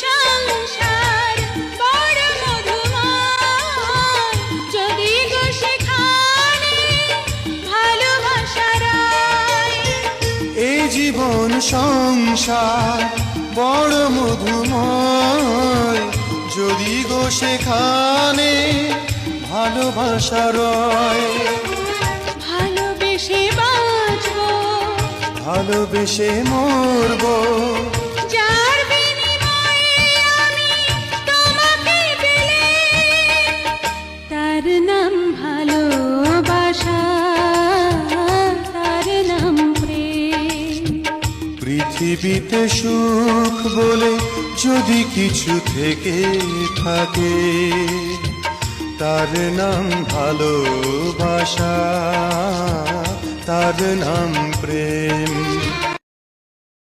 সংসার বড় মধুময়, যদি গো সেখানে ভালোবাসা রয়। এই জীবন সংসার বড় মধুময়, যদি গো সেখানে ভালোবাসা রয়। ভালোবেসে বাঁচবো, ভালোবেসে মরবো, যার বিনিময়ে আমি তোমাকে পেলে, তার নাম ভালোবাসা, তার নাম প্রেম। পৃথিবীতে সুখ বলে যদি কিছু থেকে থাকে, তার নাম ভালোবাসা, তার নাম প্রেম।